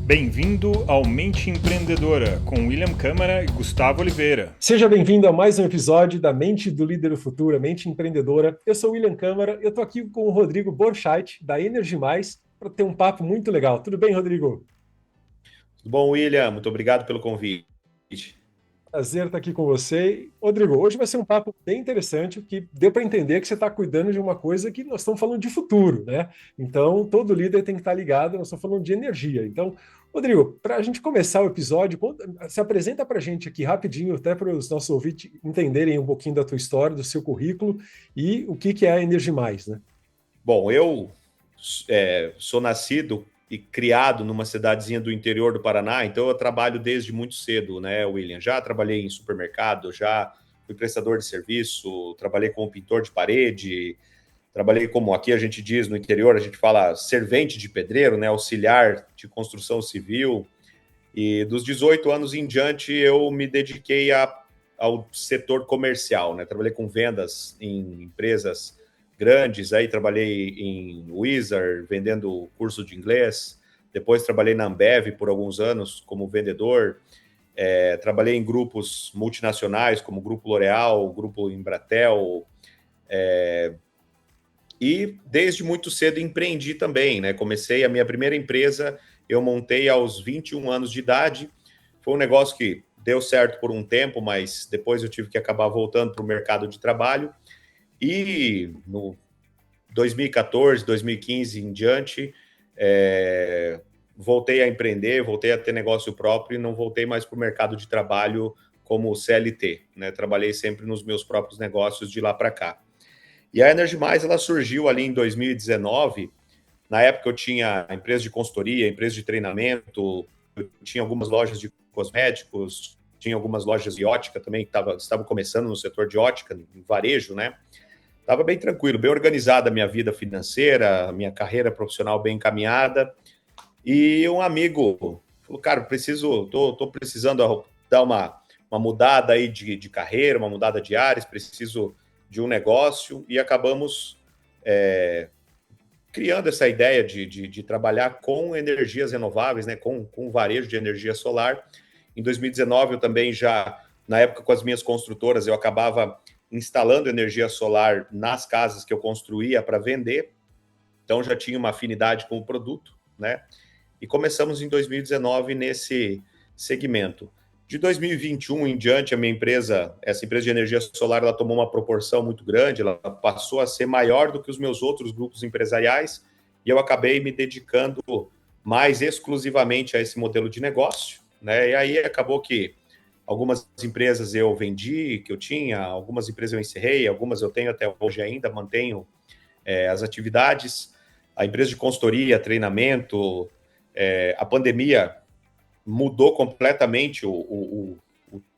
Bem-vindo ao Mente Empreendedora, com William Câmara e Gustavo Oliveira. Seja bem-vindo a mais um episódio da Mente do Líder do Futuro, a Mente Empreendedora. Eu sou o William Câmara, eu estou aqui com o Rodrigo Borchardt, da Energy Mais, para ter um papo muito legal. Tudo bem, Rodrigo? Tudo bom, William? Muito obrigado pelo convite. Prazer estar aqui com você. Rodrigo, hoje vai ser um papo bem interessante, que deu para entender que você está cuidando de uma coisa que nós estamos falando de futuro, né? Então, todo líder tem que estar ligado, nós estamos falando de energia. Então, Rodrigo, para a gente começar o episódio, se apresenta para a gente aqui rapidinho, até para os nossos ouvintes entenderem um pouquinho da tua história, do seu currículo e o que é a Energy Mais, né? Bom, eu sou nascido e criado numa cidadezinha do interior do Paraná, então eu trabalho desde muito cedo, né, William? Já trabalhei em supermercado, já fui prestador de serviço, trabalhei como pintor de parede, trabalhei como aqui a gente diz no interior, a gente fala servente de pedreiro, né, auxiliar de construção civil. E dos 18 anos em diante eu me dediquei ao setor comercial, né? Trabalhei com vendas em empresas grandes, aí trabalhei em Wizard, vendendo curso de inglês, depois trabalhei na Ambev por alguns anos como vendedor, trabalhei em grupos multinacionais como o Grupo L'Oréal, o Grupo Embratel, e desde muito cedo empreendi também, né? Comecei a minha primeira empresa, eu montei aos 21 anos de idade, foi um negócio que deu certo por um tempo, mas depois eu tive que acabar voltando para o mercado de trabalho, e no 2014, 2015 em diante, voltei a empreender, voltei a ter negócio próprio e não voltei mais para o mercado de trabalho como CLT, né? Trabalhei sempre nos meus próprios negócios de lá para cá. E a Energy Mais, ela surgiu ali em 2019. Na época eu tinha empresa de consultoria, empresa de treinamento, eu tinha algumas lojas de cosméticos, tinha algumas lojas de ótica também, que estavam começando no setor de ótica, em varejo, né? Estava bem tranquilo, bem organizada a minha vida financeira, a minha carreira profissional bem encaminhada. E um amigo falou, cara, tô precisando dar uma mudada aí de carreira, uma mudada de áreas, preciso de um negócio, e acabamos criando essa ideia de trabalhar com energias renováveis, né, com varejo de energia solar. Em 2019, eu também já, na época com as minhas construtoras, eu acabava instalando energia solar nas casas que eu construía para vender, então já tinha uma afinidade com o produto, né? E começamos em 2019 nesse segmento. De 2021 em diante, a minha empresa, essa empresa de energia solar, ela tomou uma proporção muito grande, ela passou a ser maior do que os meus outros grupos empresariais, e eu acabei me dedicando mais exclusivamente a esse modelo de negócio, né? E aí acabou que algumas empresas eu vendi, que eu tinha, algumas empresas eu encerrei, algumas eu tenho até hoje ainda, mantenho as atividades. A empresa de consultoria, treinamento, a pandemia mudou completamente o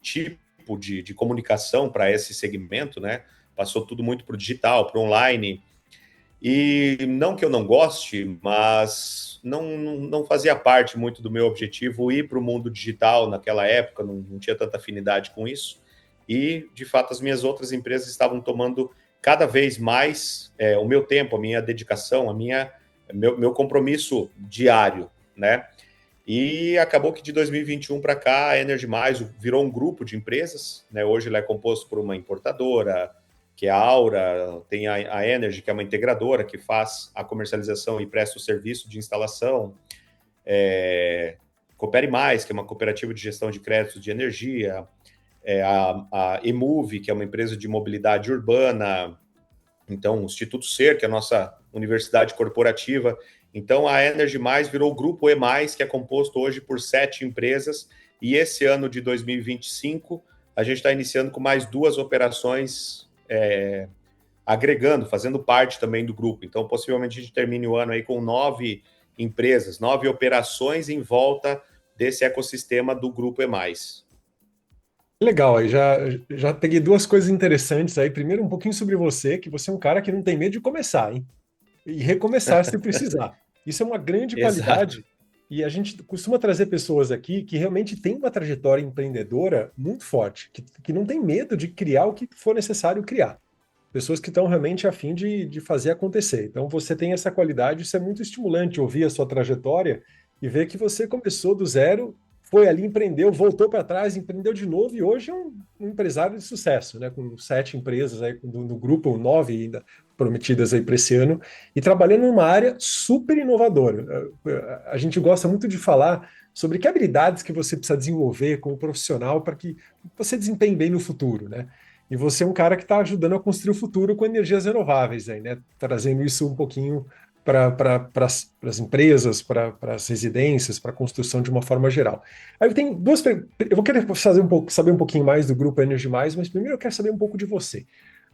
tipo de comunicação para esse segmento, né? Passou tudo muito para o digital, para o online. E não que eu não goste, mas não fazia parte muito do meu objetivo ir para o mundo digital naquela época, não tinha tanta afinidade com isso. E, de fato, as minhas outras empresas estavam tomando cada vez mais o meu tempo, a minha dedicação, meu compromisso diário, né? E acabou que de 2021 para cá, a Energy Mais virou um grupo de empresas, né? Hoje ela é composto por uma importadora, que é a Aura, tem a Energy, que é uma integradora, que faz a comercialização e presta o serviço de instalação, Coopere Mais, que é uma cooperativa de gestão de créditos de energia, a Emove, que é uma empresa de mobilidade urbana, então o Instituto Ser, que é a nossa universidade corporativa. Então, a Energy Mais virou o Grupo E+, que é composto hoje por 7 empresas, e esse ano de 2025, a gente está iniciando com mais 2 operações, agregando, fazendo parte também do grupo. Então, possivelmente, a gente termine o ano aí com 9 empresas, 9 operações em volta desse ecossistema do Grupo E+. Legal, aí já peguei duas coisas interessantes aí. Primeiro, um pouquinho sobre você, que você é um cara que não tem medo de começar, hein? E recomeçar se precisar. Isso é uma grande Exato. qualidade e a gente costuma trazer pessoas aqui que realmente têm uma trajetória empreendedora muito forte, que não tem medo de criar o que for necessário criar. Pessoas que estão realmente a fim de fazer acontecer. Então você tem essa qualidade, isso é muito estimulante ouvir a sua trajetória e ver que você começou do zero, foi ali, empreendeu, voltou para trás, empreendeu de novo e hoje é um empresário de sucesso, né? Com 7 empresas aí no grupo, 9 ainda prometidas aí para esse ano, e trabalhando numa área super inovadora. A gente gosta muito de falar sobre que habilidades que você precisa desenvolver como profissional para que você desempenhe bem no futuro, né? E você é um cara que está ajudando a construir o futuro com energias renováveis, aí, né? Trazendo isso um pouquinho para as empresas, para as residências, para a construção de uma forma geral. Aí eu tenho duas. Eu vou querer saber um pouquinho mais do grupo Energy Mais, mas primeiro eu quero saber um pouco de você.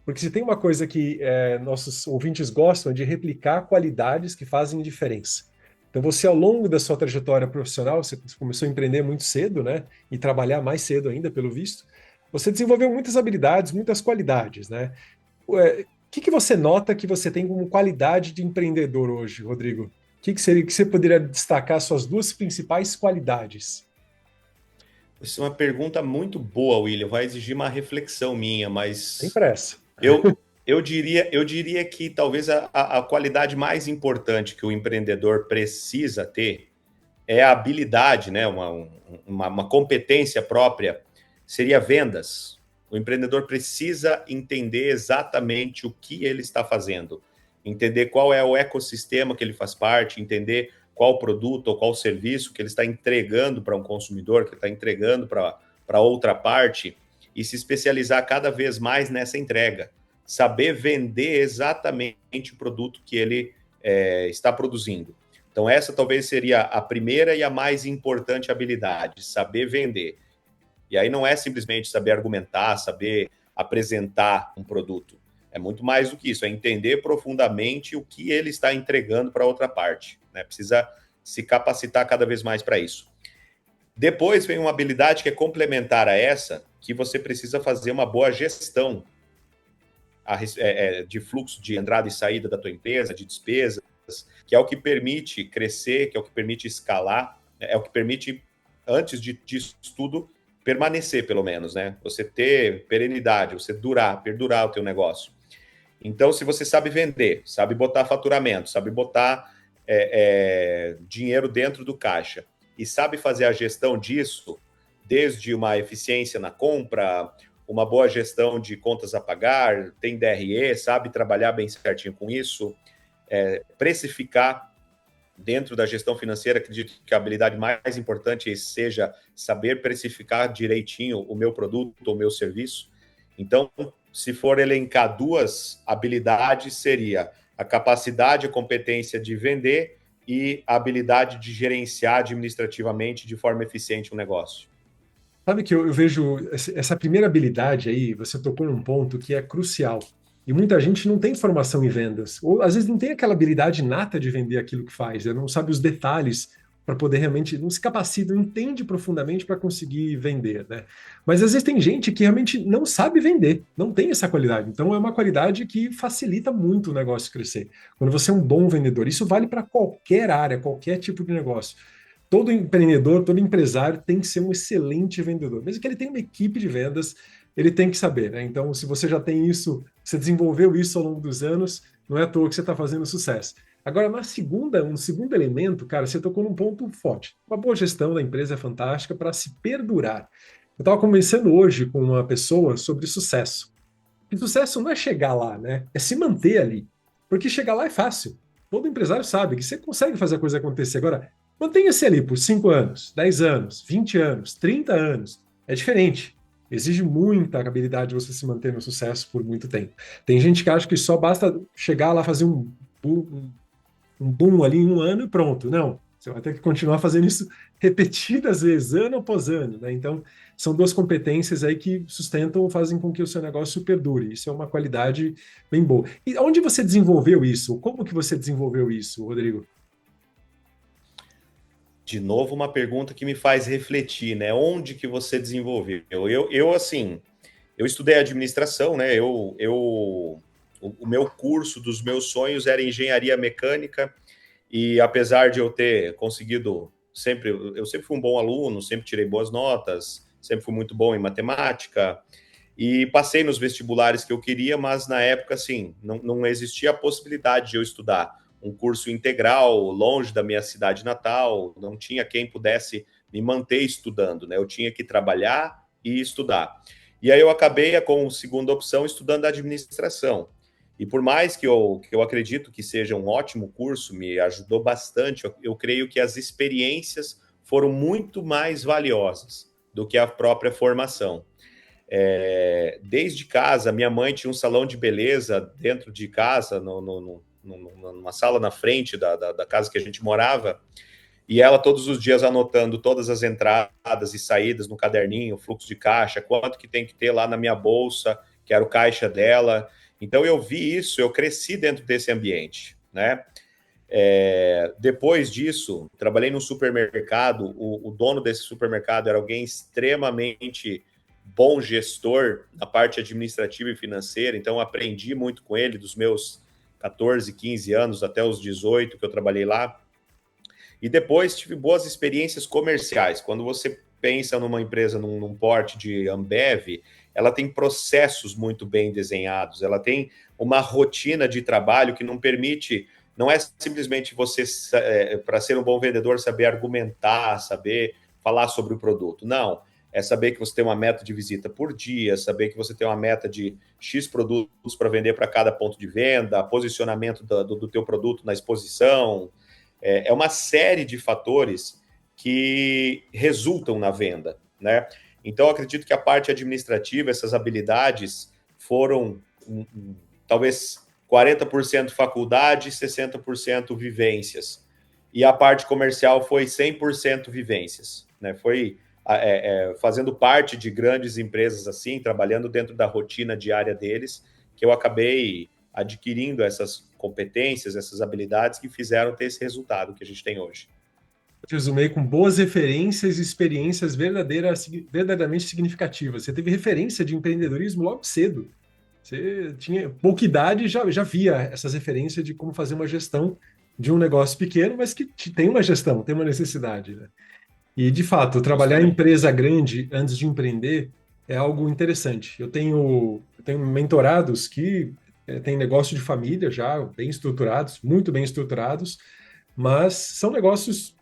Porque se tem uma coisa que nossos ouvintes gostam é de replicar qualidades que fazem diferença. Então, você, ao longo da sua trajetória profissional, você começou a empreender muito cedo, né? E trabalhar mais cedo ainda, pelo visto. Você desenvolveu muitas habilidades, muitas qualidades, né? O que você nota que você tem como qualidade de empreendedor hoje, Rodrigo? O que seria que você poderia destacar suas duas principais qualidades? Isso é uma pergunta muito boa, William. Vai exigir uma reflexão minha, Sem mas pressa. eu diria que talvez a qualidade mais importante que o empreendedor precisa ter é a habilidade, né? Uma competência própria, seria vendas. O empreendedor precisa entender exatamente o que ele está fazendo, entender qual é o ecossistema que ele faz parte, entender qual produto ou qual serviço que ele está entregando para um consumidor, que ele está entregando para outra parte, e se especializar cada vez mais nessa entrega. Saber vender exatamente o produto que ele está produzindo. Então, essa talvez seria a primeira e a mais importante habilidade, saber vender. E aí não é simplesmente saber argumentar, saber apresentar um produto. É muito mais do que isso, é entender profundamente o que ele está entregando para outra parte, né? Precisa se capacitar cada vez mais para isso. Depois vem uma habilidade que é complementar a essa, que você precisa fazer uma boa gestão de fluxo de entrada e saída da tua empresa, de despesas, que é o que permite crescer, que é o que permite escalar, é o que permite, antes disso tudo, permanecer, pelo menos, né? Você ter perenidade, você perdurar o teu negócio. Então, se você sabe vender, sabe botar faturamento, sabe botar dinheiro dentro do caixa e sabe fazer a gestão disso, desde uma eficiência na compra, uma boa gestão de contas a pagar, tem DRE, sabe trabalhar bem certinho com isso, precificar dentro da gestão financeira, acredito que a habilidade mais importante seja saber precificar direitinho o meu produto, o meu serviço. Então, se for elencar duas habilidades, seria a capacidade e a competência de vender e a habilidade de gerenciar administrativamente de forma eficiente um negócio. Sabe que eu vejo essa primeira habilidade aí, você tocou num ponto que é crucial. E muita gente não tem formação em vendas, ou às vezes não tem aquela habilidade nata de vender aquilo que faz, né? Não sabe os detalhes para poder realmente, não se capacita, não entende profundamente para conseguir vender, né? Mas às vezes tem gente que realmente não sabe vender, não tem essa qualidade. Então é uma qualidade que facilita muito o negócio crescer. Quando você é um bom vendedor, isso vale para qualquer área, qualquer tipo de negócio. Todo empreendedor, todo empresário tem que ser um excelente vendedor. Mesmo que ele tenha uma equipe de vendas, ele tem que saber, né? Então, se você já tem isso, você desenvolveu isso ao longo dos anos, não é à toa que você está fazendo sucesso. Agora, um segundo elemento, cara, você tocou num ponto forte. Uma boa gestão da empresa é fantástica para se perdurar. Eu estava conversando hoje com uma pessoa sobre sucesso. E sucesso não é chegar lá, né? É se manter ali. Porque chegar lá é fácil. Todo empresário sabe que você consegue fazer a coisa acontecer. Agora, mantenha-se ali por 5 anos, 10 anos, 20 anos, 30 anos. É diferente. Exige muita habilidade você se manter no sucesso por muito tempo. Tem gente que acha que só basta chegar lá, fazer um boom ali em um ano e pronto. Não, você vai ter que continuar fazendo isso repetidas vezes, ano após ano, né? Então, são duas competências aí que sustentam, fazem com que o seu negócio perdure. Isso é uma qualidade bem boa. E onde você desenvolveu isso? Como que você desenvolveu isso, Rodrigo? De novo, uma pergunta que me faz refletir, né? Onde que você desenvolveu? Assim, eu estudei administração, né? O meu curso dos meus sonhos era engenharia mecânica e apesar de eu ter conseguido eu sempre fui um bom aluno, sempre tirei boas notas, sempre fui muito bom em matemática e passei nos vestibulares que eu queria, mas na época, assim, não existia a possibilidade de eu estudar um curso integral, longe da minha cidade natal, não tinha quem pudesse me manter estudando, né? Eu tinha que trabalhar e estudar. E aí eu acabei, com segunda opção, estudando administração. E por mais que eu acredito que seja um ótimo curso, me ajudou bastante, eu creio que as experiências foram muito mais valiosas do que a própria formação. Desde casa, minha mãe tinha um salão de beleza dentro de casa, numa sala na frente da casa que a gente morava, e ela todos os dias anotando todas as entradas e saídas no caderninho, fluxo de caixa, quanto que tem que ter lá na minha bolsa, que era o caixa dela. Então eu vi isso, eu cresci dentro desse ambiente, né? Depois disso, trabalhei num supermercado, o dono desse supermercado era alguém extremamente bom gestor na parte administrativa e financeira, então aprendi muito com ele dos meus 14, 15 anos até os 18 que eu trabalhei lá. E depois tive boas experiências comerciais. Quando você pensa numa empresa num porte de Ambev, ela tem processos muito bem desenhados, ela tem uma rotina de trabalho que não permite, não é simplesmente você, para ser um bom vendedor, saber argumentar, saber falar sobre o produto. Não, é saber que você tem uma meta de visita por dia, saber que você tem uma meta de X produtos para vender para cada ponto de venda, posicionamento do teu produto na exposição. É uma série de fatores que resultam na venda, né? Então, eu acredito que a parte administrativa, essas habilidades foram talvez 40% faculdade e 60% vivências. E a parte comercial foi 100% vivências, né? Foi fazendo parte de grandes empresas assim, trabalhando dentro da rotina diária deles, que eu acabei adquirindo essas competências, essas habilidades que fizeram ter esse resultado que a gente tem hoje. Resumei com boas referências e experiências verdadeiramente significativas. Você teve referência de empreendedorismo logo cedo. Você tinha pouca idade e já via essas referências de como fazer uma gestão de um negócio pequeno, mas que tem uma gestão, tem uma necessidade, né? E, de fato, trabalhar em empresa grande antes de empreender é algo interessante. Eu tenho mentorados que têm negócio de família já bem estruturados, muito bem estruturados, mas são negócios,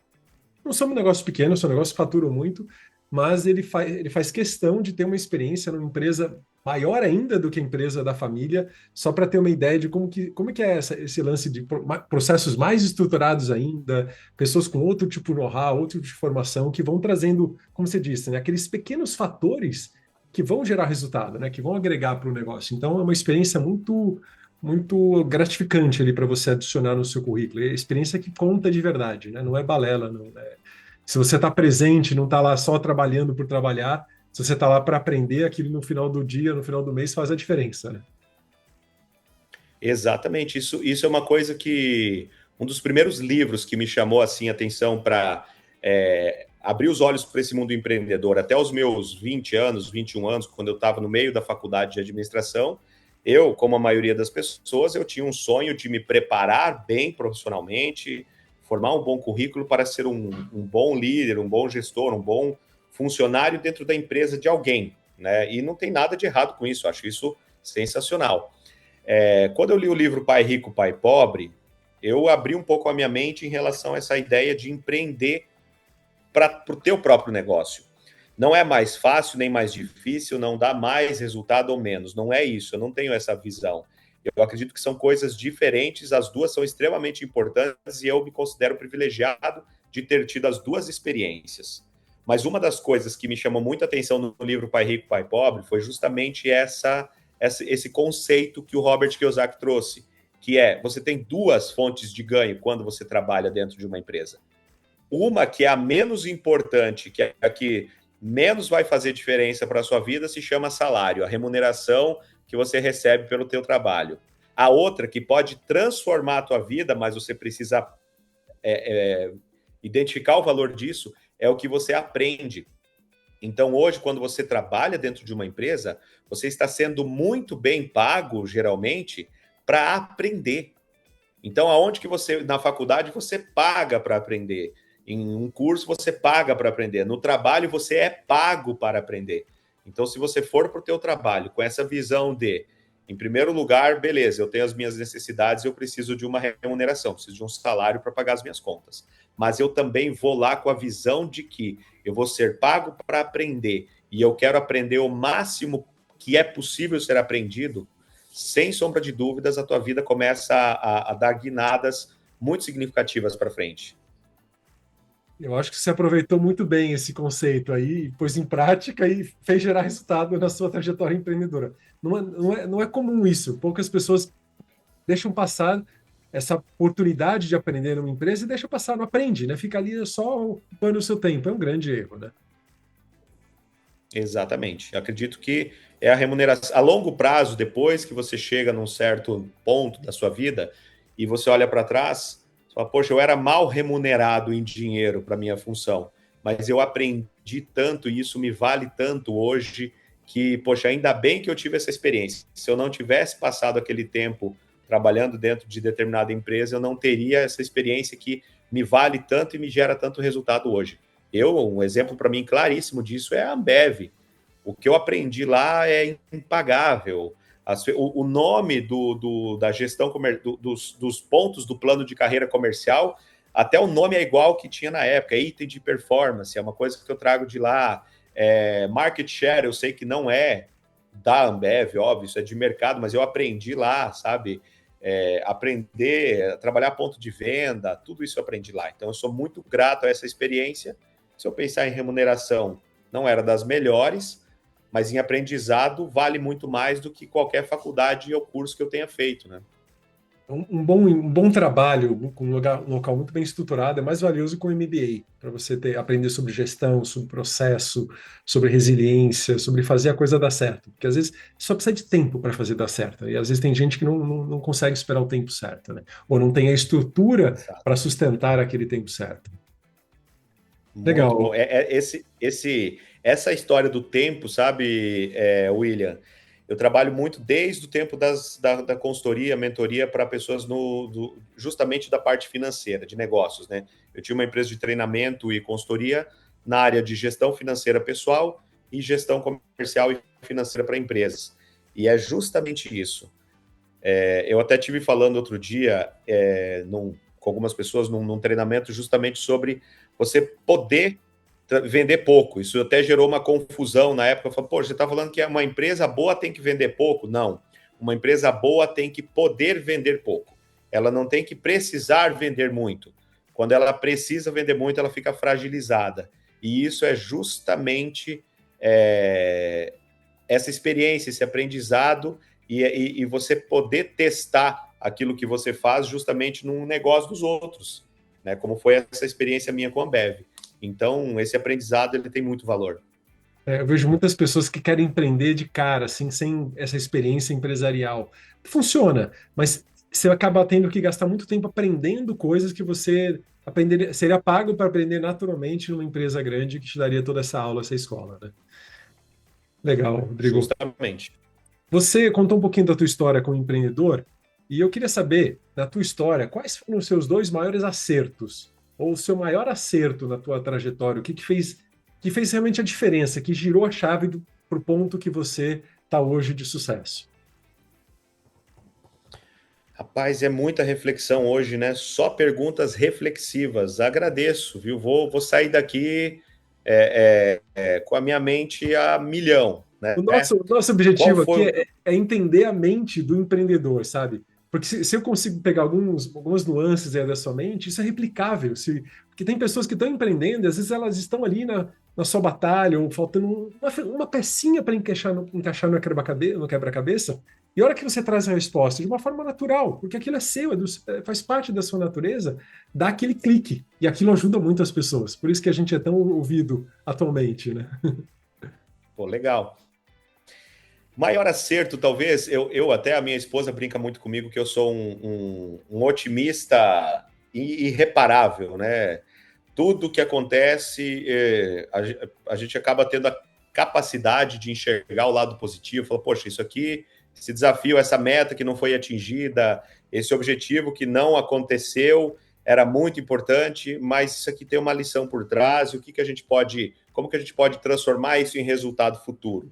não são negócios pequenos, são negócios que faturam muito, mas ele faz questão de ter uma experiência numa empresa maior ainda do que a empresa da família, só para ter uma ideia de como que é esse lance de processos mais estruturados ainda, pessoas com outro tipo de know-how, outro tipo de formação, que vão trazendo, como você disse, né, aqueles pequenos fatores que vão gerar resultado, né, que vão agregar para o negócio. Então, é uma experiência muito gratificante ali para você adicionar no seu currículo. É a experiência que conta de verdade, né? Não é balela, não. Se você está presente, não está lá só trabalhando por trabalhar, se você está lá para aprender, aquilo no final do dia, no final do mês, faz a diferença, né? Exatamente. Isso é uma coisa que... Um dos primeiros livros que me chamou assim, a atenção para abrir os olhos para esse mundo empreendedor, até os meus 20 anos, 21 anos, quando eu estava no meio da faculdade de administração, eu, como a maioria das pessoas, eu tinha um sonho de me preparar bem profissionalmente, formar um bom currículo para ser um bom líder, um bom gestor, um bom funcionário dentro da empresa de alguém, né? E não tem nada de errado com isso, acho isso sensacional. Quando eu li o livro Pai Rico, Pai Pobre, eu abri um pouco a minha mente em relação a essa ideia de empreender para o teu próprio negócio. Não é mais fácil nem mais difícil, não dá mais resultado ou menos. Não é isso, eu não tenho essa visão. Eu acredito que são coisas diferentes, as duas são extremamente importantes e eu me considero privilegiado de ter tido as duas experiências. Mas uma das coisas que me chamou muita atenção no livro Pai Rico, Pai Pobre foi justamente esse conceito que o Robert Kiyosaki trouxe, que você tem duas fontes de ganho quando você trabalha dentro de uma empresa. Uma que é a menos importante, que é a que menos vai fazer diferença para a sua vida, se chama salário, a remuneração que você recebe pelo teu trabalho. A outra que pode transformar a tua vida, mas você precisa identificar o valor disso, é o que você aprende. Então, hoje, quando você trabalha dentro de uma empresa, você está sendo muito bem pago, geralmente, para aprender. Então, aonde que você, na faculdade, você paga para aprender. Em um curso, você paga para aprender. No trabalho, você é pago para aprender. Então, se você for para o teu trabalho com essa visão de Em primeiro lugar, beleza, eu tenho as minhas necessidades, eu preciso de uma remuneração, preciso de um salário para pagar as minhas contas. Mas eu também vou lá com a visão de que eu vou ser pago para aprender e eu quero aprender o máximo que é possível ser aprendido. Sem sombra de dúvidas, a tua vida começa a dar guinadas muito significativas para frente. Eu acho que você aproveitou muito bem esse conceito aí, pôs em prática e fez gerar resultado na sua trajetória empreendedora. Não é comum isso. Poucas pessoas deixam passar essa oportunidade de aprender numa empresa e deixam passar, não aprende, né? Fica ali só ocupando o seu tempo. É um grande erro, né? Exatamente. Eu acredito que é a remuneração. A longo prazo, depois que você chega num certo ponto da sua vida e você olha para trás, você fala, poxa, eu era mal remunerado em dinheiro para minha função, mas eu aprendi tanto e isso me vale tanto hoje que, poxa, ainda bem que eu tive essa experiência. Se eu não tivesse passado aquele tempo trabalhando dentro de determinada empresa, eu não teria essa experiência que me vale tanto e me gera tanto resultado hoje. Um exemplo para mim claríssimo disso é a Ambev. O que eu aprendi lá é impagável. O nome da gestão dos pontos do plano de carreira comercial, até o nome é igual que tinha na época, item de performance, é uma coisa que eu trago de lá. Market share, eu sei que não é da Ambev, óbvio, isso é de mercado, mas eu aprendi lá, sabe? Aprender, trabalhar ponto de venda, tudo isso eu aprendi lá. Então, eu sou muito grato a essa experiência. Se eu pensar em remuneração, não era das melhores, mas em aprendizado vale muito mais do que qualquer faculdade ou curso que eu tenha feito, né? Um bom trabalho com um local muito bem estruturado é mais valioso que um MBA, para você aprender sobre gestão, sobre processo, sobre resiliência, sobre fazer a coisa dar certo. Porque às vezes só precisa de tempo para fazer dar certo. E às vezes tem gente que não consegue esperar o tempo certo, né? Ou não tem a estrutura Exato. para sustentar aquele tempo certo. Muito Legal. bom. Essa história do tempo, sabe, William? Eu trabalho muito desde o tempo da consultoria, mentoria para pessoas justamente da parte financeira, de negócios, né? Eu tinha uma empresa de treinamento e consultoria na área de gestão financeira pessoal e gestão comercial e financeira para empresas. E é justamente isso. Eu até tive falando outro dia com algumas pessoas num treinamento justamente sobre você poder vender pouco. Isso até gerou uma confusão na época. Eu falei, pô, você está falando que uma empresa boa tem que vender pouco? Não. Uma empresa boa tem que poder vender pouco. Ela não tem que precisar vender muito. Quando ela precisa vender muito, ela fica fragilizada. E isso é justamente essa experiência, esse aprendizado e você poder testar aquilo que você faz justamente num negócio dos outros, né? Como foi essa experiência minha com a Ambev. Então, esse aprendizado ele tem muito valor. Eu vejo muitas pessoas que querem empreender de cara, assim, sem essa experiência empresarial. Funciona, mas você acaba tendo que gastar muito tempo aprendendo coisas que você seria pago para aprender naturalmente numa empresa grande que te daria toda essa aula, essa escola, né? Legal, Rodrigo. Justamente. Você contou um pouquinho da tua história como empreendedor e eu queria saber, da tua história, quais foram os seus dois maiores acertos ou o seu maior acerto na tua trajetória? O que fez realmente a diferença, que girou a chave para o ponto que você está hoje de sucesso? Rapaz, é muita reflexão hoje, né? Só perguntas reflexivas. Agradeço, viu? Vou sair daqui com a minha mente a milhão, né? O nosso Qual objetivo aqui foi? é entender a mente do empreendedor, sabe? Porque se eu consigo pegar algumas nuances aí da sua mente, isso é replicável. Porque tem pessoas que estão empreendendo, e às vezes elas estão ali na sua batalha, ou faltando uma pecinha para encaixar no quebra-cabeça, e a hora que você traz a resposta de uma forma natural, porque aquilo é seu, faz parte da sua natureza, dá aquele clique, e aquilo ajuda muito as pessoas. Por isso que a gente é tão ouvido atualmente, né? Pô, legal. Maior acerto, talvez, eu até a minha esposa brinca muito comigo que eu sou um otimista irreparável, né? Tudo que acontece, a gente acaba tendo a capacidade de enxergar o lado positivo, falar, poxa, isso aqui, esse desafio, essa meta que não foi atingida, esse objetivo que não aconteceu, era muito importante, mas isso aqui tem uma lição por trás, como que a gente pode transformar isso em resultado futuro?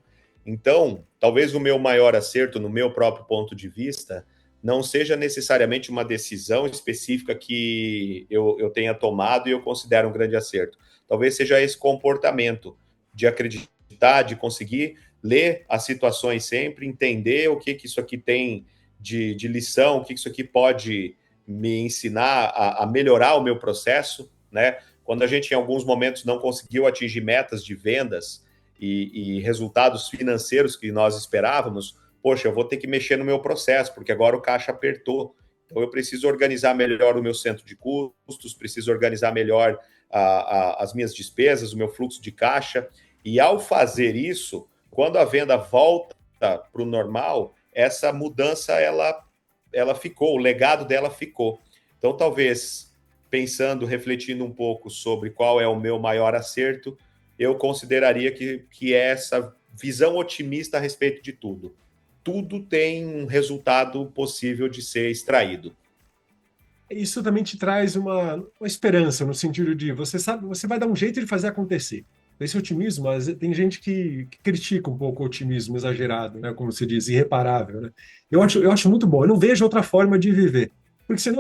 Então, talvez o meu maior acerto, no meu próprio ponto de vista, não seja necessariamente uma decisão específica que eu tenha tomado e eu considero um grande acerto. Talvez seja esse comportamento de acreditar, de conseguir ler as situações sempre, entender o que isso aqui tem de lição, o que isso aqui pode me ensinar a melhorar o meu processo, né? Quando a gente, em alguns momentos, não conseguiu atingir metas de vendas e resultados financeiros que nós esperávamos, poxa, eu vou ter que mexer no meu processo, porque agora o caixa apertou. Então, eu preciso organizar melhor o meu centro de custos, preciso organizar melhor as minhas despesas, o meu fluxo de caixa. E, ao fazer isso, quando a venda volta para o normal, essa mudança, ela ficou, o legado dela ficou. Então, talvez, pensando, refletindo um pouco sobre qual é o meu maior acerto, eu consideraria que é essa visão otimista a respeito de tudo. Tudo tem um resultado possível de ser extraído. Isso também te traz uma esperança, no sentido de você sabe, você vai dar um jeito de fazer acontecer. Esse otimismo, mas tem gente que critica um pouco o otimismo exagerado, né? Como se diz, irreparável, né? Eu acho muito bom, eu não vejo outra forma de viver. Porque senão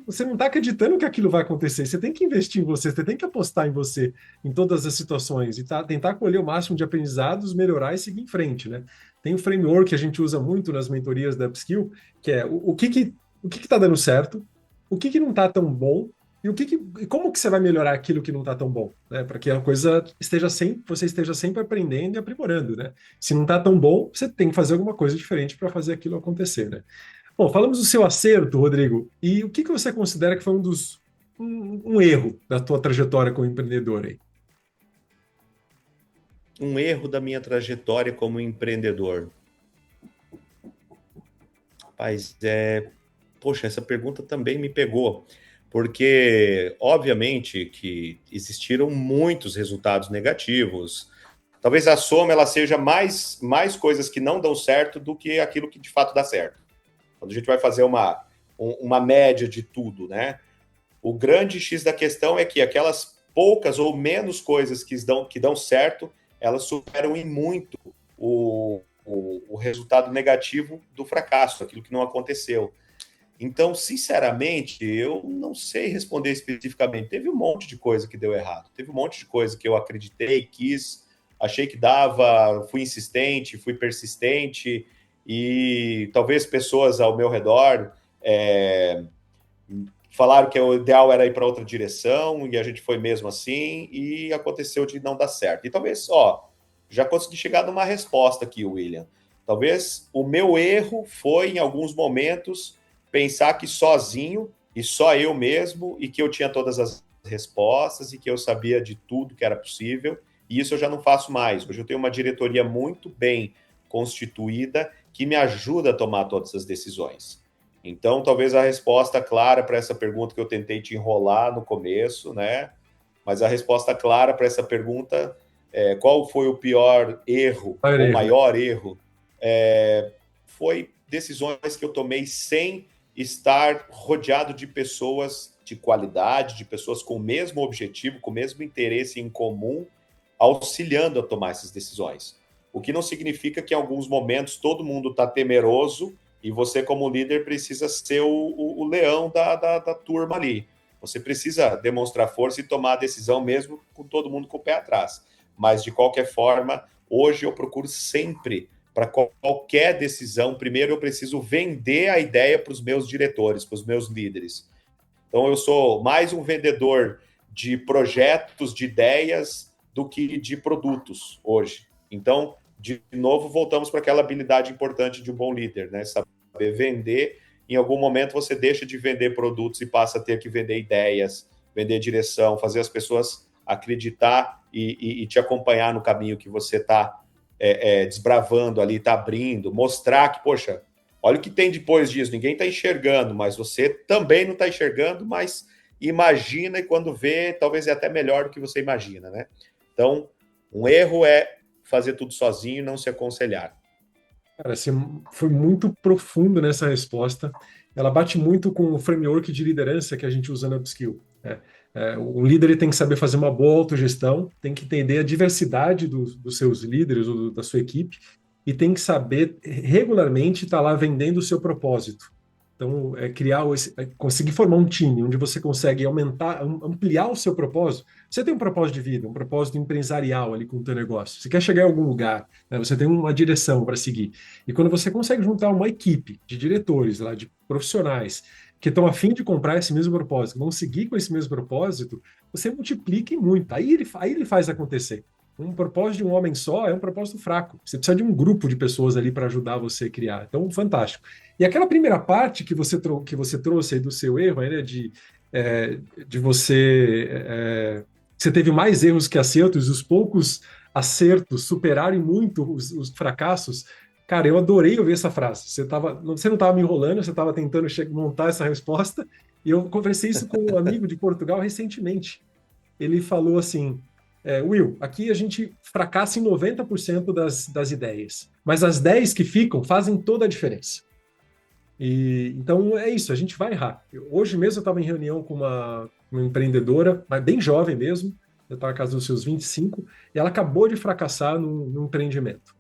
você não está acreditando que aquilo vai acontecer. Você tem que investir em você tem que apostar em você em todas as situações e tentar colher o máximo de aprendizados, melhorar e seguir em frente, né? Tem um framework que a gente usa muito nas mentorias da Upskill, que é o que está dando certo, o que não está tão bom e como que você vai melhorar aquilo que não está tão bom, né? Para que a coisa você esteja sempre aprendendo e aprimorando, né? Se não está tão bom, você tem que fazer alguma coisa diferente para fazer aquilo acontecer, né? Bom, falamos do seu acerto, Rodrigo, e o que você considera que foi um erro da tua trajetória como empreendedor aí? Um erro da minha trajetória como empreendedor. Rapaz, poxa, essa pergunta também me pegou, porque obviamente que existiram muitos resultados negativos. Talvez a soma ela seja mais coisas que não dão certo do que aquilo que de fato dá certo. Quando a gente vai fazer uma média de tudo, né? O grande X da questão é que aquelas poucas ou menos coisas que dão certo, elas superam em muito o resultado negativo do fracasso, aquilo que não aconteceu. Então, sinceramente, eu não sei responder especificamente. Teve um monte de coisa que deu errado. Teve um monte de coisa que eu acreditei, quis, achei que dava, fui insistente, fui persistente e talvez pessoas ao meu redor falaram que o ideal era ir para outra direção e a gente foi mesmo assim e aconteceu de não dar certo. E talvez, já consegui chegar numa resposta aqui, William. Talvez o meu erro foi, em alguns momentos, pensar que sozinho e só eu mesmo e que eu tinha todas as respostas e que eu sabia de tudo que era possível. E isso eu já não faço mais. Hoje eu tenho uma diretoria muito bem constituída que me ajuda a tomar todas as decisões. Então, talvez a resposta clara para essa pergunta que eu tentei te enrolar no começo, né? Mas a resposta clara para essa pergunta qual foi o pior erro ou maior erro? Foi decisões que eu tomei sem estar rodeado de pessoas de qualidade, de pessoas com o mesmo objetivo, com o mesmo interesse em comum, auxiliando a tomar essas decisões. O que não significa que em alguns momentos todo mundo está temeroso e você, como líder, precisa ser o leão da turma ali. Você precisa demonstrar força e tomar a decisão mesmo com todo mundo com o pé atrás. Mas, de qualquer forma, hoje eu procuro sempre, para qualquer decisão, primeiro eu preciso vender a ideia para os meus diretores, para os meus líderes. Então, eu sou mais um vendedor de projetos, de ideias, do que de produtos hoje. Então, de novo, voltamos para aquela habilidade importante de um bom líder, né? Saber vender. Em algum momento, você deixa de vender produtos e passa a ter que vender ideias, vender direção, fazer as pessoas acreditar e te acompanhar no caminho que você está desbravando ali, está abrindo, mostrar que, poxa, olha o que tem depois disso, ninguém está enxergando, mas você também não está enxergando, mas imagina e quando vê, talvez é até melhor do que você imagina, né? Então, um erro é fazer tudo sozinho e não se aconselhar. Cara, você foi muito profundo nessa resposta. Ela bate muito com o framework de liderança que a gente usa na Upskill. O líder ele tem que saber fazer uma boa autogestão, tem que entender a diversidade dos seus líderes ou da sua equipe e tem que saber regularmente estar lá vendendo o seu propósito. Então, conseguir formar um time onde você consegue ampliar o seu propósito. Você tem um propósito de vida, um propósito empresarial ali com o teu negócio. Você quer chegar em algum lugar, né? Você tem uma direção para seguir. E quando você consegue juntar uma equipe de diretores, lá, de profissionais, que estão a fim de comprar esse mesmo propósito, vão seguir com esse mesmo propósito, você multiplica em muito. Aí ele faz acontecer. Um propósito de um homem só é um propósito fraco. Você precisa de um grupo de pessoas ali para ajudar você a criar. Então, fantástico. E aquela primeira parte que você trouxe aí do seu erro, aí, né, de você teve mais erros que acertos, os poucos acertos superarem muito os fracassos. Cara, eu adorei ouvir essa frase. Você não estava me enrolando, você estava tentando montar essa resposta. E eu conversei isso com um amigo de Portugal recentemente. Ele falou assim: Will, aqui a gente fracassa em 90% das ideias, mas as 10 que ficam fazem toda a diferença. Então é isso, a gente vai errar. Hoje mesmo eu estava em reunião com uma empreendedora, mas bem jovem mesmo, eu estava na casa dos seus 25, e ela acabou de fracassar num empreendimento.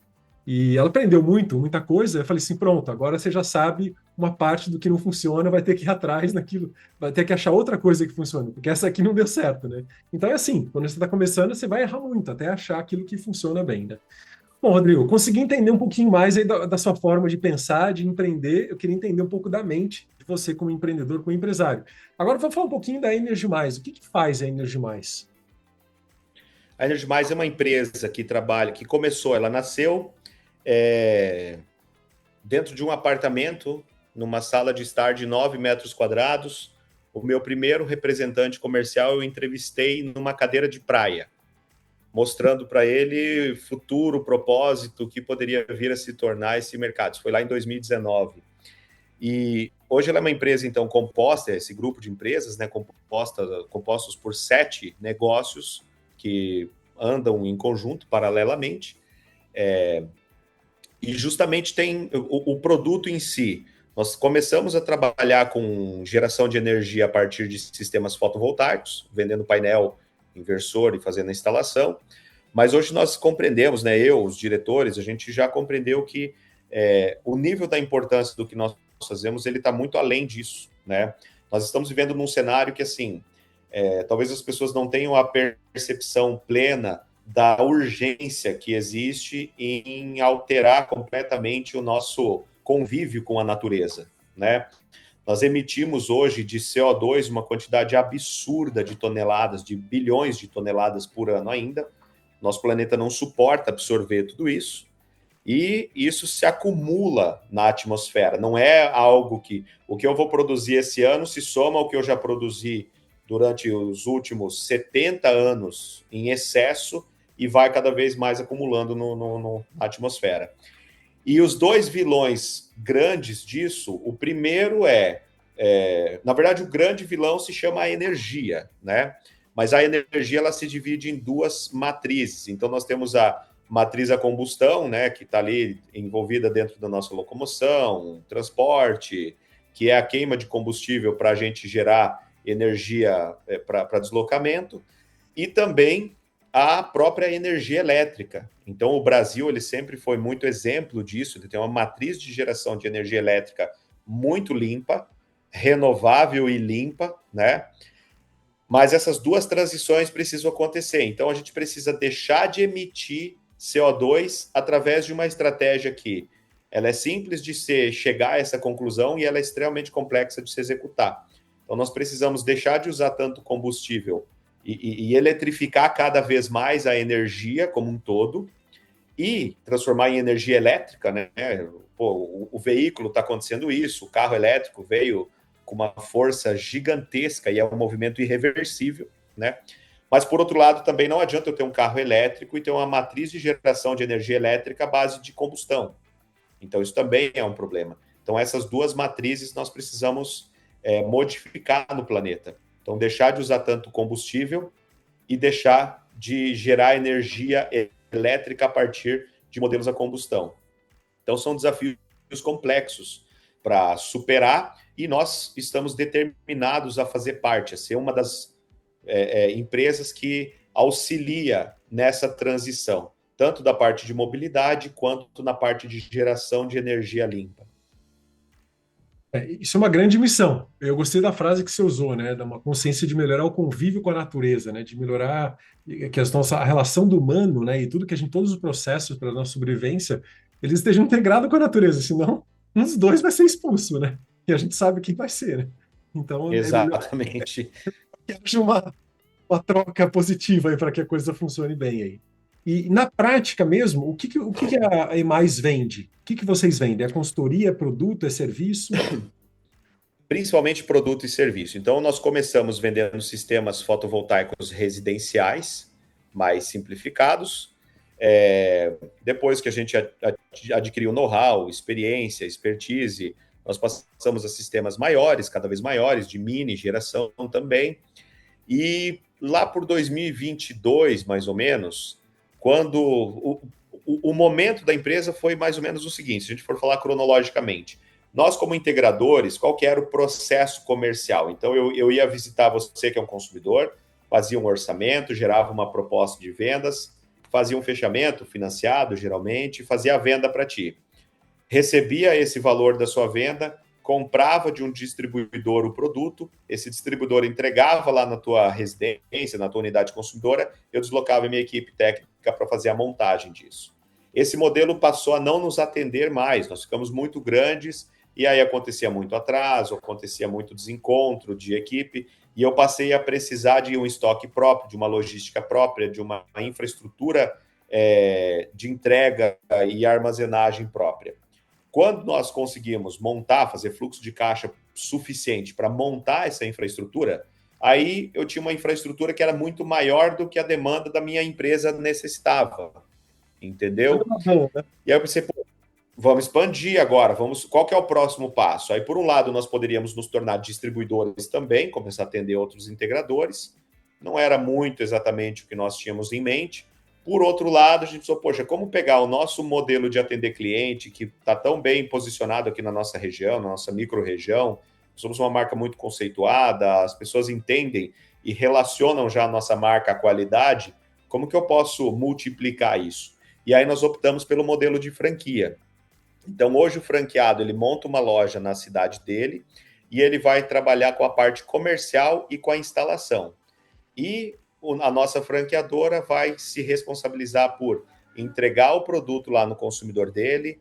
E ela aprendeu muita coisa. Eu falei assim: pronto, agora você já sabe uma parte do que não funciona, vai ter que ir atrás naquilo, vai ter que achar outra coisa que funciona, porque essa aqui não deu certo, né? Então é assim, quando você está começando, você vai errar muito até achar aquilo que funciona bem, né? Bom, Rodrigo, consegui entender um pouquinho mais aí da sua forma de pensar, de empreender. Eu queria entender um pouco da mente de você como empreendedor, como empresário. Agora vamos falar um pouquinho da Energy Mais. O que faz a Energy Mais? A Energy Mais é uma empresa que trabalha, que começou, ela nasceu dentro de um apartamento, numa sala de estar de 9 metros quadrados. O meu primeiro representante comercial eu entrevistei numa cadeira de praia, mostrando para ele futuro, propósito, o que poderia vir a se tornar esse mercado. Isso foi lá em 2019. E hoje ela é uma empresa, então, composta, esse grupo de empresas, né, compostos por 7 negócios que andam em conjunto, paralelamente. E justamente tem o produto em si. Nós começamos a trabalhar com geração de energia a partir de sistemas fotovoltaicos, vendendo painel inversor e fazendo a instalação. Mas hoje nós compreendemos, né, os diretores, a gente já compreendeu que o nível da importância do que nós fazemos, ele está muito além disso, né? Nós estamos vivendo num cenário que, assim, talvez as pessoas não tenham a percepção plena da urgência que existe em alterar completamente o nosso convívio com a natureza, né? Nós emitimos hoje de CO2 uma quantidade absurda de toneladas, de bilhões de toneladas por ano ainda. Nosso planeta não suporta absorver tudo isso. E isso se acumula na atmosfera. Não é algo que o que eu vou produzir esse ano se soma ao que eu já produzi durante os últimos 70 anos em excesso e vai cada vez mais acumulando na atmosfera. E os dois vilões grandes disso, o primeiro na verdade, o grande vilão se chama a energia, né? Mas a energia ela se divide em duas matrizes. Então, nós temos a matriz a combustão, né, que está ali envolvida dentro da nossa locomoção, transporte, que é a queima de combustível para a gente gerar energia para deslocamento, e também a própria energia elétrica. Então, o Brasil ele sempre foi muito exemplo disso, ele tem uma matriz de geração de energia elétrica muito limpa, renovável e limpa, né? Mas essas duas transições precisam acontecer. Então, a gente precisa deixar de emitir CO2 através de uma estratégia que ela é simples de chegar a essa conclusão e ela é extremamente complexa de se executar. Então, nós precisamos deixar de usar tanto combustível e eletrificar cada vez mais a energia como um todo e transformar em energia elétrica, né? Pô, o veículo está acontecendo isso, o carro elétrico veio com uma força gigantesca e é um movimento irreversível, né? Mas, por outro lado, também não adianta eu ter um carro elétrico e ter uma matriz de geração de energia elétrica à base de combustão. Então, isso também é um problema. Então, essas duas matrizes nós precisamos modificar no planeta. Então, deixar de usar tanto combustível e deixar de gerar energia elétrica a partir de modelos a combustão. Então, são desafios complexos para superar e nós estamos determinados a fazer parte, a ser uma das empresas que auxilia nessa transição. tanto da parte de mobilidade quanto na parte de geração de energia limpa. Isso é uma grande missão. Eu gostei da frase que você usou, né? Da uma consciência de melhorar o convívio com a natureza, né? De melhorar a relação do humano, né? E tudo que todos os processos para a nossa sobrevivência, eles estejam integrados com a natureza, senão um dos dois vai ser expulso, né? E a gente sabe quem vai ser, né? Então é melhor Exatamente. que haja uma troca positiva aí para que a coisa funcione bem aí. E na prática mesmo, o que a EMAIS vende? O que vocês vendem? É consultoria, é produto, é serviço? Principalmente produto e serviço. Então, nós começamos vendendo sistemas fotovoltaicos residenciais, mais simplificados. Depois que a gente adquiriu know-how, experiência, expertise, nós passamos a sistemas maiores, cada vez maiores, de mini geração também. E lá por 2022, mais ou menos, quando o momento da empresa foi mais ou menos o seguinte, se a gente for falar cronologicamente. Nós, como integradores, qual que era o processo comercial? Então, eu ia visitar você, que é um consumidor, fazia um orçamento, gerava uma proposta de vendas, fazia um fechamento financiado, geralmente, fazia a venda para ti. Recebia esse valor da sua venda, comprava de um distribuidor o produto, esse distribuidor entregava lá na tua residência, na tua unidade consumidora, eu deslocava a minha equipe técnica para fazer a montagem disso. Esse modelo passou a não nos atender mais, nós ficamos muito grandes, e aí acontecia muito atraso, acontecia muito desencontro de equipe, e eu passei a precisar de um estoque próprio, de uma logística própria, de uma infraestrutura de entrega e armazenagem própria. Quando nós conseguimos montar, fazer fluxo de caixa suficiente para montar essa infraestrutura, aí eu tinha uma infraestrutura que era muito maior do que a demanda da minha empresa necessitava, entendeu? E aí eu pensei, vamos expandir agora, qual que é o próximo passo? Aí, por um lado, nós poderíamos nos tornar distribuidores também, começar a atender outros integradores. Não era muito exatamente o que nós tínhamos em mente. Por outro lado, a gente pensou, poxa, como pegar o nosso modelo de atender cliente, que está tão bem posicionado aqui na nossa região, na nossa micro-região, somos uma marca muito conceituada, as pessoas entendem e relacionam já a nossa marca à qualidade, como que eu posso multiplicar isso? E aí nós optamos pelo modelo de franquia. Então, hoje o franqueado, ele monta uma loja na cidade dele e ele vai trabalhar com a parte comercial e com a instalação. E a nossa franqueadora vai se responsabilizar por entregar o produto lá no consumidor dele,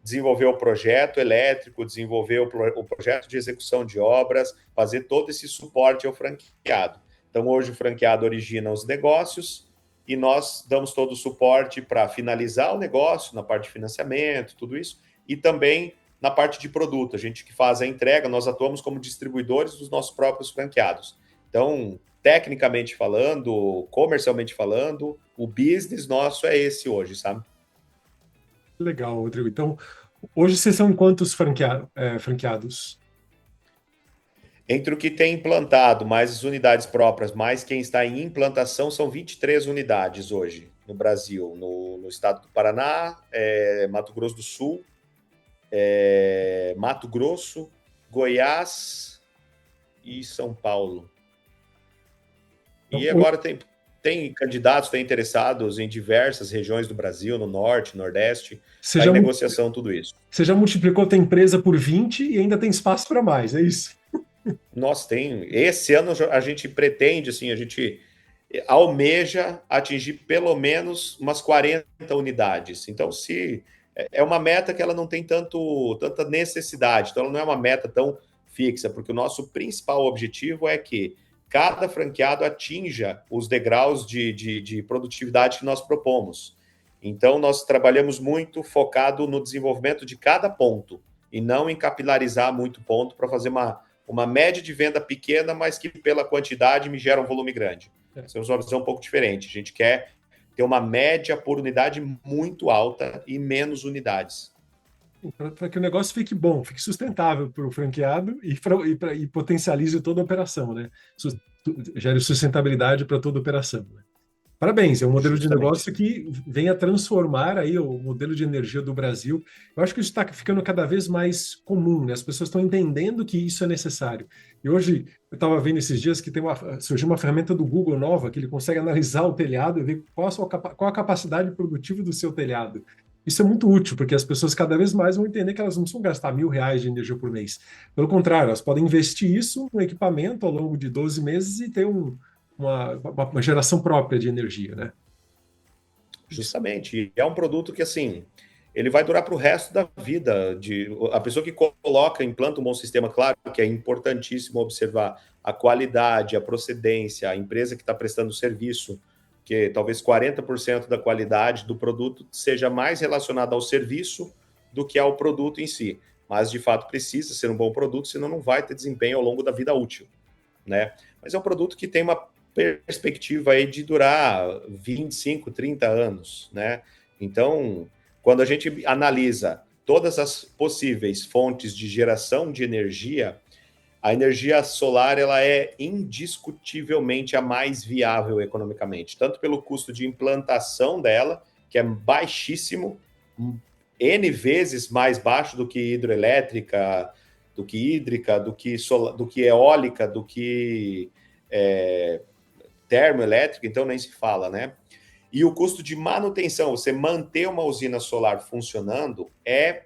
desenvolver o projeto elétrico, desenvolver o projeto de execução de obras, fazer todo esse suporte ao franqueado. Então, hoje o franqueado origina os negócios e nós damos todo o suporte para finalizar o negócio, na parte de financiamento, tudo isso, e também na parte de produto. A gente que faz a entrega, nós atuamos como distribuidores dos nossos próprios franqueados. Então, tecnicamente falando, comercialmente falando, o business nosso é esse hoje, sabe? Legal, Rodrigo. Então, hoje vocês são quantos franqueados? Entre o que tem implantado, mais as unidades próprias, mais quem está em implantação, são 23 unidades hoje no Brasil, no estado do Paraná, Mato Grosso do Sul, Mato Grosso, Goiás e São Paulo. E agora tem candidatos, tem interessados em diversas regiões do Brasil, no Norte, Nordeste, está em negociação tudo isso. Você já multiplicou a tua empresa por 20 e ainda tem espaço para mais, é isso? Nós tem. Esse ano a gente pretende, assim, a gente almeja atingir pelo menos umas 40 unidades. Então, se é uma meta que ela não tem tanta necessidade, então ela não é uma meta tão fixa, porque o nosso principal objetivo é que cada franqueado atinja os degraus de produtividade que nós propomos. Então, nós trabalhamos muito focado no desenvolvimento de cada ponto e não em capilarizar muito ponto para fazer uma média de venda pequena, mas que pela quantidade me gera um volume grande. Temos uma visão um pouco diferente. A gente quer ter uma média por unidade muito alta e menos unidades. Para que o negócio fique bom, fique sustentável para o franqueado e potencialize toda a operação, né? Gere sustentabilidade para toda a operação. Né? Parabéns, é um modelo de Justamente. negócio que vem a transformar aí o modelo de energia do Brasil. Eu acho que isso está ficando cada vez mais comum, né? As pessoas estão entendendo que isso é necessário. E hoje eu estava vendo esses dias que surgiu uma ferramenta do Google nova que ele consegue analisar o telhado e ver qual a capacidade produtiva do seu telhado. Isso é muito útil, porque as pessoas cada vez mais vão entender que elas não precisam gastar R$ 1.000 de energia por mês. Pelo contrário, elas podem investir isso no equipamento ao longo de 12 meses e ter uma geração própria de energia, né? Justamente. E é um produto que, assim, ele vai durar para o resto da vida. A pessoa que coloca, implanta um bom sistema, claro que é importantíssimo observar a qualidade, a procedência, a empresa que está prestando o serviço, que talvez 40% da qualidade do produto seja mais relacionada ao serviço do que ao produto em si. Mas, de fato, precisa ser um bom produto, senão não vai ter desempenho ao longo da vida útil, né? Mas é um produto que tem uma perspectiva aí de durar 25, 30 anos, né? Então, quando a gente analisa todas as possíveis fontes de geração de energia, a energia solar ela é indiscutivelmente a mais viável economicamente, tanto pelo custo de implantação dela, que é baixíssimo, N vezes mais baixo do que hidroelétrica, do que hídrica, do que eólica, do que termoelétrica, então nem se fala, né? E o custo de manutenção, você manter uma usina solar funcionando, é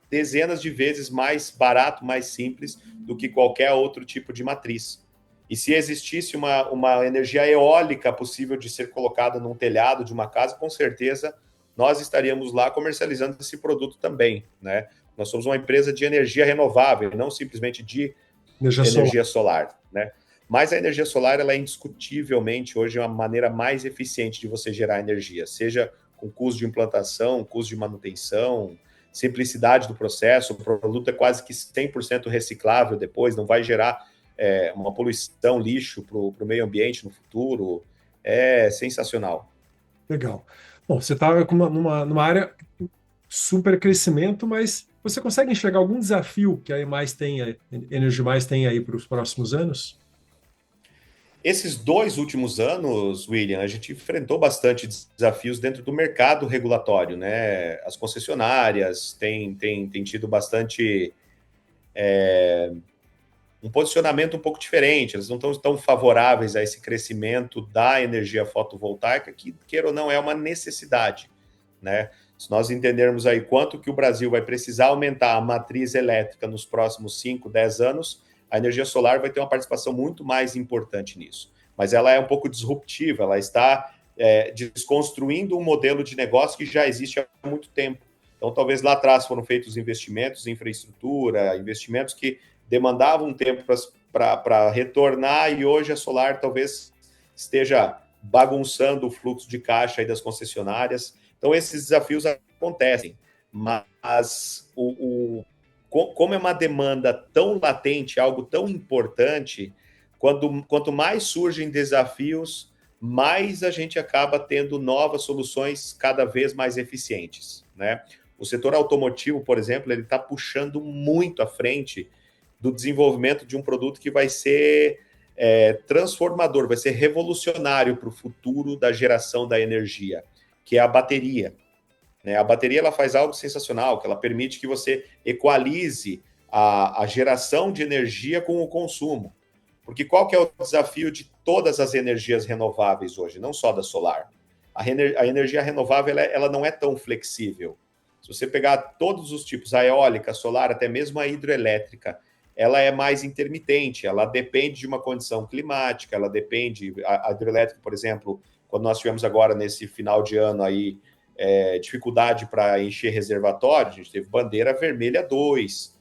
dezenas de vezes mais barato, mais simples do que qualquer outro tipo de matriz. E se existisse uma energia eólica possível de ser colocada num telhado de uma casa, com certeza nós estaríamos lá comercializando esse produto também, né? Nós somos uma empresa de energia renovável, não simplesmente de energia solar, né? Mas a energia solar, ela é indiscutivelmente hoje uma maneira mais eficiente de você gerar energia, seja com custo de implantação, custo de manutenção, simplicidade do processo, o produto é quase que 100% reciclável depois, não vai gerar uma poluição, lixo para o meio ambiente no futuro, é sensacional. Legal. Bom, você está numa área super crescimento, mas você consegue enxergar algum desafio que a Energy Mais tem aí para os próximos anos? Esses 2 últimos anos, William, a gente enfrentou bastante desafios dentro do mercado regulatório, né? As concessionárias têm tido bastante um posicionamento um pouco diferente, elas não estão tão favoráveis a esse crescimento da energia fotovoltaica, que, queira ou não, é uma necessidade, né? Se nós entendermos aí quanto que o Brasil vai precisar aumentar a matriz elétrica nos próximos 5, 10 anos, a energia solar vai ter uma participação muito mais importante nisso. Mas ela é um pouco disruptiva, ela está desconstruindo um modelo de negócio que já existe há muito tempo. Então, talvez lá atrás foram feitos investimentos em infraestrutura, investimentos que demandavam um tempo para retornar, e hoje a solar talvez esteja bagunçando o fluxo de caixa aí das concessionárias. Então, esses desafios acontecem, mas como é uma demanda tão latente, algo tão importante, quanto mais surgem desafios, mais a gente acaba tendo novas soluções cada vez mais eficientes, né? O setor automotivo, por exemplo, ele está puxando muito à frente do desenvolvimento de um produto que vai ser transformador, vai ser revolucionário para o futuro da geração da energia, que é a bateria. A bateria ela faz algo sensacional, que ela permite que você equalize a geração de energia com o consumo. Porque qual que é o desafio de todas as energias renováveis hoje, não só da solar? A energia renovável ela não é tão flexível. Se você pegar todos os tipos, a eólica, a solar, até mesmo a hidroelétrica, ela é mais intermitente, ela depende de uma condição climática, ela depende... A hidrelétrica, por exemplo, quando nós tivemos agora nesse final de ano aí, dificuldade para encher reservatório, a gente teve bandeira vermelha 2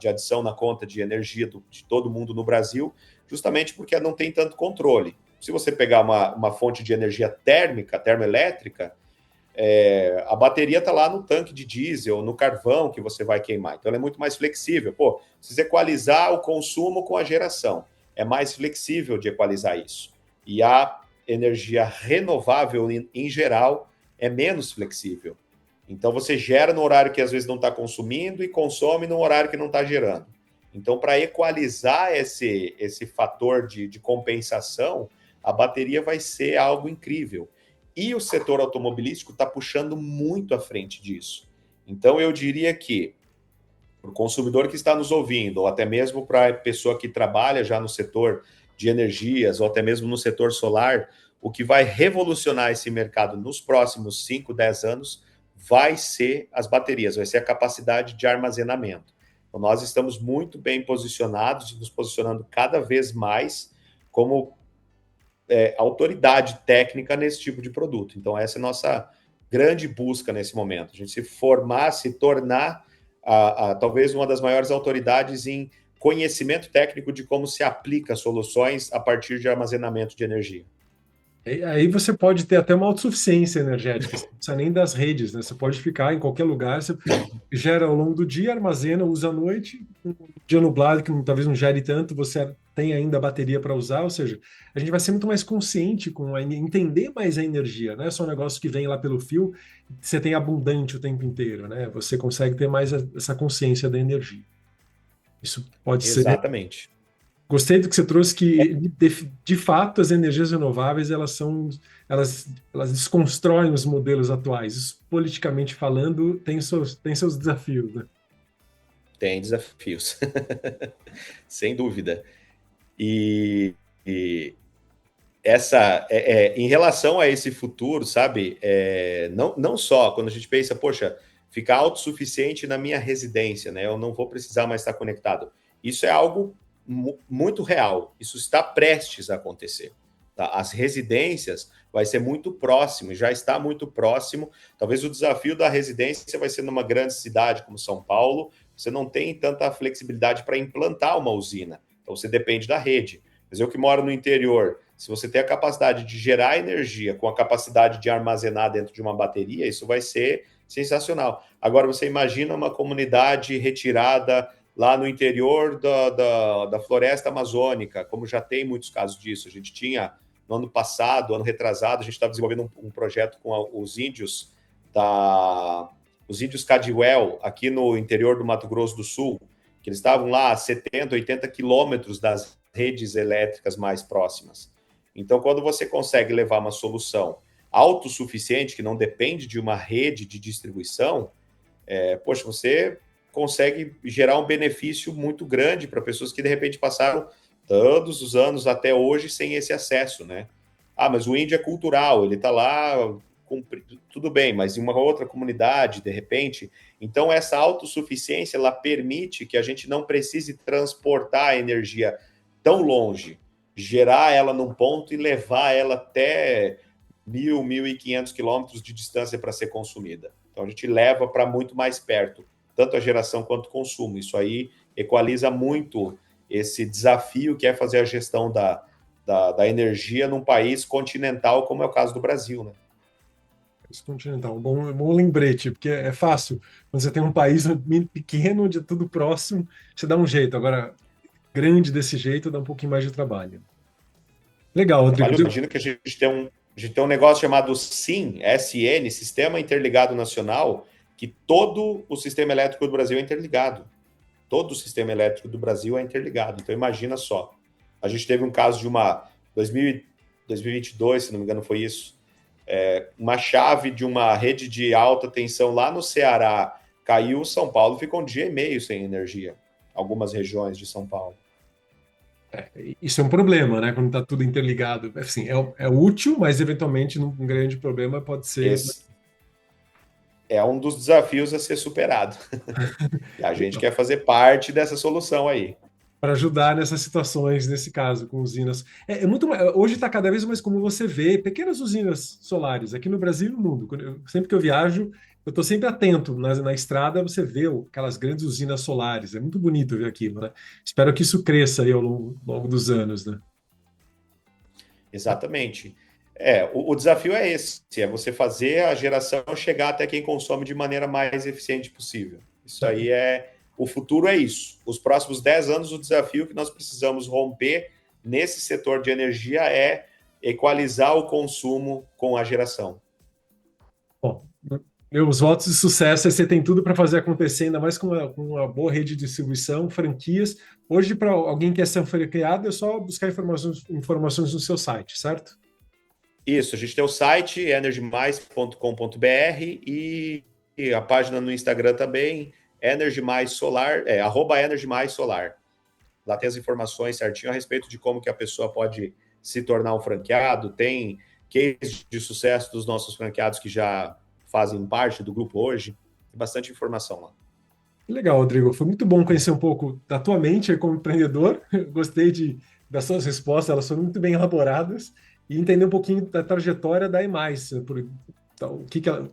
de adição na conta de energia de todo mundo no Brasil, justamente porque não tem tanto controle. Se você pegar uma fonte de energia térmica, termoelétrica, a bateria está lá no tanque de diesel, no carvão que você vai queimar. Então, ela é muito mais flexível. Precisa equalizar o consumo com a geração. É mais flexível de equalizar isso. E a energia renovável, em geral, é menos flexível. Então, você gera no horário que às vezes não está consumindo e consome no horário que não está gerando. Então, para equalizar esse fator de compensação, a bateria vai ser algo incrível. E o setor automobilístico está puxando muito à frente disso. Então, eu diria que para o consumidor que está nos ouvindo, ou até mesmo para a pessoa que trabalha já no setor de energias, ou até mesmo no setor solar, o que vai revolucionar esse mercado nos próximos 5, 10 anos vai ser as baterias, vai ser a capacidade de armazenamento. Então, nós estamos muito bem posicionados e nos posicionando cada vez mais como autoridade técnica nesse tipo de produto. Então, essa é a nossa grande busca nesse momento. A gente se formar, se tornar talvez uma das maiores autoridades em conhecimento técnico de como se aplica soluções a partir de armazenamento de energia. Aí você pode ter até uma autossuficiência energética, você não precisa nem das redes, né? Você pode ficar em qualquer lugar, você gera ao longo do dia, armazena, usa à noite, um dia nublado que talvez não gere tanto, você tem ainda a bateria para usar, ou seja, a gente vai ser muito mais consciente entender mais a energia, não é só um negócio que vem lá pelo fio, você tem abundante o tempo inteiro, né? Você consegue ter mais essa consciência da energia. Isso pode ser. Exatamente. Gostei do que você trouxe, que de fato as energias renováveis elas desconstroem os modelos atuais. Isso, politicamente falando, tem seus desafios, né? Tem desafios, sem dúvida. E essa, em relação a esse futuro, sabe, não só quando a gente pensa, poxa, ficar autossuficiente na minha residência, né? Eu não vou precisar mais estar conectado. Isso é algo muito real. Isso está prestes a acontecer. Tá? As residências vai ser muito próximo, já está muito próximo. Talvez o desafio da residência vai ser numa grande cidade como São Paulo. Você não tem tanta flexibilidade para implantar uma usina. Então você depende da rede. Mas eu que moro no interior, se você tem a capacidade de gerar energia com a capacidade de armazenar dentro de uma bateria, isso vai ser sensacional. Agora você imagina uma comunidade retirada lá no interior da floresta amazônica, como já tem muitos casos disso. A gente tinha, no ano passado, ano retrasado, a gente estava desenvolvendo um projeto com os índios os índios Cadiuel, aqui no interior do Mato Grosso do Sul, que eles estavam lá a 70, 80 quilômetros das redes elétricas mais próximas. Então, quando você consegue levar uma solução autossuficiente, que não depende de uma rede de distribuição, poxa, você consegue gerar um benefício muito grande para pessoas que, de repente, passaram todos os anos até hoje sem esse acesso, né? Ah, mas o índio é cultural, ele está lá, tudo bem, mas em uma outra comunidade, de repente. Então, essa autossuficiência, ela permite que a gente não precise transportar a energia tão longe, gerar ela num ponto e levar ela até 1.000, 1.500 quilômetros de distância para ser consumida. Então, a gente leva para muito mais perto, tanto a geração quanto o consumo. Isso aí equaliza muito esse desafio que é fazer a gestão da energia num país continental, como é o caso do Brasil, né? País continental, um bom lembrete, porque é fácil. Quando você tem um país pequeno, onde é tudo próximo, você dá um jeito. Agora, grande desse jeito, dá um pouquinho mais de trabalho. Legal, Rodrigo. Imagina que a gente tem um negócio chamado SIN, SN, Sistema Interligado Nacional, que todo o sistema elétrico do Brasil é interligado. Todo o sistema elétrico do Brasil é interligado. Então, imagina só. A gente teve um caso de 2022, se não me engano, foi isso. Uma chave de uma rede de alta tensão lá no Ceará caiu, São Paulo ficou um dia e meio sem energia. Algumas regiões de São Paulo. Isso é um problema, né? Quando está tudo interligado. Assim, é útil, mas eventualmente um grande problema pode ser. Esse é um dos desafios a ser superado. E a gente quer fazer parte dessa solução aí. Para ajudar nessas situações, nesse caso, com usinas. Hoje está cada vez mais comum você ver pequenas usinas solares aqui no Brasil e no mundo. Sempre que eu viajo, eu estou sempre atento. Na estrada você vê aquelas grandes usinas solares. É muito bonito ver aquilo, né? Espero que isso cresça aí ao longo dos anos, né? Exatamente. O desafio é esse, é você fazer a geração chegar até quem consome de maneira mais eficiente possível. Isso aí o futuro é isso. Os próximos 10 anos, o desafio que nós precisamos romper nesse setor de energia é equalizar o consumo com a geração. Bom, Meus votos de sucesso, você tem tudo para fazer acontecer, ainda mais com uma boa rede de distribuição, franquias. Hoje, para alguém que quer ser franqueado, é só buscar informações no seu site, certo? Isso, a gente tem o site energymais.com.br e a página no Instagram também, @energymaisolar. Lá tem as informações certinho a respeito de como que a pessoa pode se tornar um franqueado, tem case de sucesso dos nossos franqueados que já fazem parte do grupo hoje, tem bastante informação lá. Legal, Rodrigo. Foi muito bom conhecer um pouco da tua mente aí como empreendedor. Gostei das suas respostas, elas foram muito bem elaboradas e entender um pouquinho da trajetória da EMAIS, então,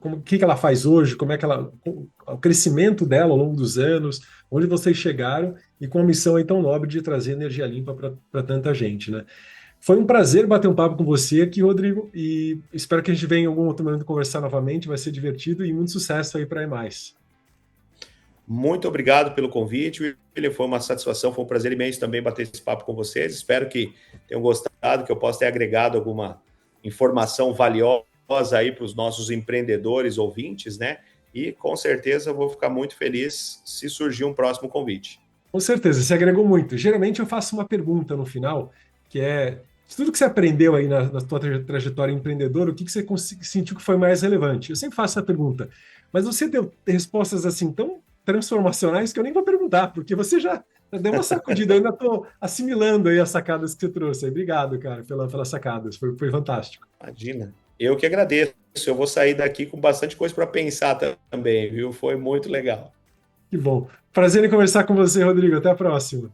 o que ela faz hoje, como é que o crescimento dela ao longo dos anos, onde vocês chegaram e com a missão aí tão nobre de trazer energia limpa para tanta gente, né? Foi um prazer bater um papo com você aqui, Rodrigo, e espero que a gente venha em algum outro momento conversar novamente, vai ser divertido e muito sucesso aí para a EMAIS. Muito obrigado pelo convite, William. Foi uma satisfação, foi um prazer imenso também bater esse papo com vocês. Espero que tenham gostado, que eu possa ter agregado alguma informação valiosa aí para os nossos empreendedores ouvintes, né? E com certeza eu vou ficar muito feliz se surgir um próximo convite. Com certeza, você agregou muito. Geralmente eu faço uma pergunta no final, que é, de tudo que você aprendeu aí na sua trajetória empreendedora, o que você sentiu que foi mais relevante? Eu sempre faço essa pergunta, mas você deu respostas assim tão transformacionais que eu nem vou perguntar, porque você já deu uma sacudida, eu ainda estou assimilando aí as sacadas que você trouxe. Obrigado, cara, pelas sacadas, foi fantástico. Imagina, eu que agradeço, eu vou sair daqui com bastante coisa para pensar também, viu? Foi muito legal. Que bom. Prazer em conversar com você, Rodrigo, até a próxima.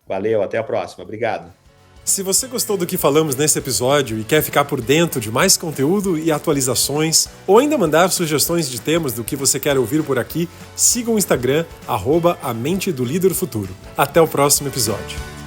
Valeu, até a próxima, obrigado. Se você gostou do que falamos nesse episódio e quer ficar por dentro de mais conteúdo e atualizações, ou ainda mandar sugestões de temas do que você quer ouvir por aqui, siga o Instagram, @a mente do líder futuro. Até o próximo episódio.